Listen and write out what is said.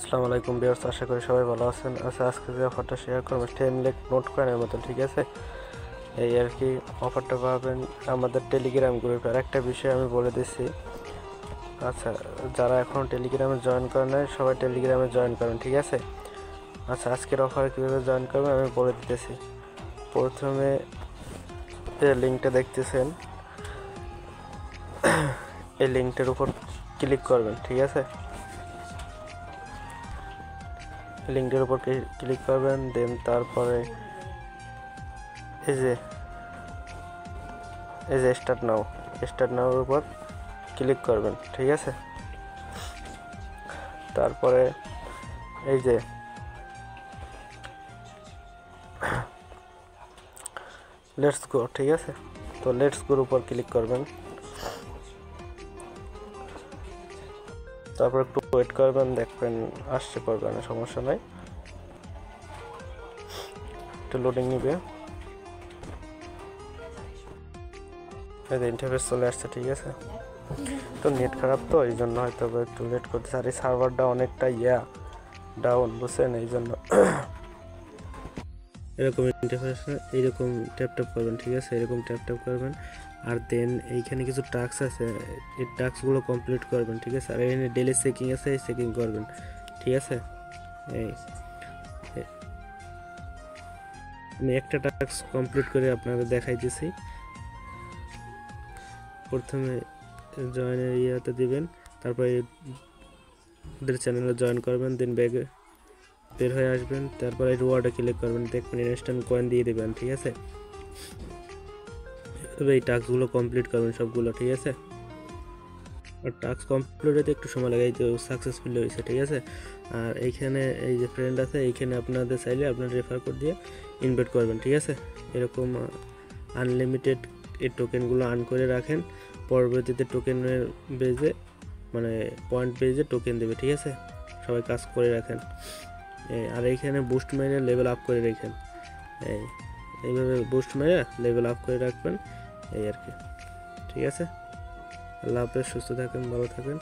আসসালামু আলাইকুম ভিউয়ার্স, আশা করি সবাই ভালো আছেন। আচ্ছা, আজকে যে অফারটা শেয়ার করবো 10 লাখ নোট কয়েনের মতো, ঠিক আছে? এই আর কি অফারটা পাবেন আমাদের টেলিগ্রাম গ্রুপে। আর একটা বিষয় আমি বলে দিচ্ছি, আচ্ছা, যারা এখনও টেলিগ্রামে জয়েন করেন নাই সবাই টেলিগ্রামে জয়েন করবেন, ঠিক আছে? আচ্ছা, আজকের অফারে কীভাবে জয়েন করবেন আমি বলে দিতেছি। প্রথমে যে লিঙ্কটা দেখতেছেন, এই লিঙ্কটার উপর ক্লিক করবেন, ঠিক আছে? লিঙ্কের উপর ক্লিক করবেন, দেন তারপরে এই যে স্টার্ট নাওর উপর ক্লিক করবেন, ঠিক আছে? তারপরে এই যে লেটস গো, ঠিক আছে? তো লেটস গোর উপর ক্লিক করবেন, তারপর একটু ওয়েট করবেন, দেখবেন আসছে করবেন, সমস্যা নাই, একটু লোডিং নিবে। ইন্টারফেস চলে আসছে, ঠিক আছে? তো নেট খারাপ, তো এই জন্য হয়তো একটু লেট করতেছে। আর এই সার্ভারটা অনেকটা ডাউন, বুঝছেন? এই জন্য এরকম ইন্টারফেস এইরকম ট্যাপ করবেন, ঠিক আছে? এরকম ট্যাপ করবেন, আর দেন এইখানে কিছু টাস্ক আছে, এই টাস্কগুলো কমপ্লিট করবেন, ঠিক আছে? আর এখানে ডেলি চেকিং আছে, এই চেকিং করবেন, ঠিক আছে? এই আমি একটা টাস্ক কমপ্লিট করে আপনাদের দেখাইতেছি। প্রথমে জয়েনের ইয়াতে দিবেন, তারপরে ওদের চ্যানেলে জয়েন করবেন, দেন ব্যাগে বের হয়ে আসবেন, তারপরে রিওয়ার্ডে ক্লিক করবেন, দেখবেন ইনস্ট্যান্ট কয়েন দিয়ে দেবেন, ঠিক আছে? তবে এই টাস্কগুলো কমপ্লিট করবেন সবগুলো, ঠিক আছে? আর টাস্ক কমপ্লিট হতে একটু সময় লাগে, এই তো সাকসেসফুল হয়েছে, ঠিক আছে? আর এইখানে এই যে ফ্রেন্ড আছে, এইখানে আপনাদের চাইলে আপনার রেফার কোড দিয়ে ইনভাইট করবেন, ঠিক আছে? এরকম আনলিমিটেড এই টোকেনগুলো আর্ন করে রাখেন, পরবর্তীতে টোকেনের বেজে মানে পয়েন্ট বেজে টোকেন দেবে, ঠিক আছে? সবাই কাজ করে রাখেন। আর এইখানে বুস্ট মেরে লেভেল আপ করে রাখেন, এইভাবে বুস্ট মেরে লেভেল আপ করে রাখবেন, এই আর কি, ঠিক আছে? আল্লাহ হাফেজ, সুস্থ থাকেন, ভালো থাকেন।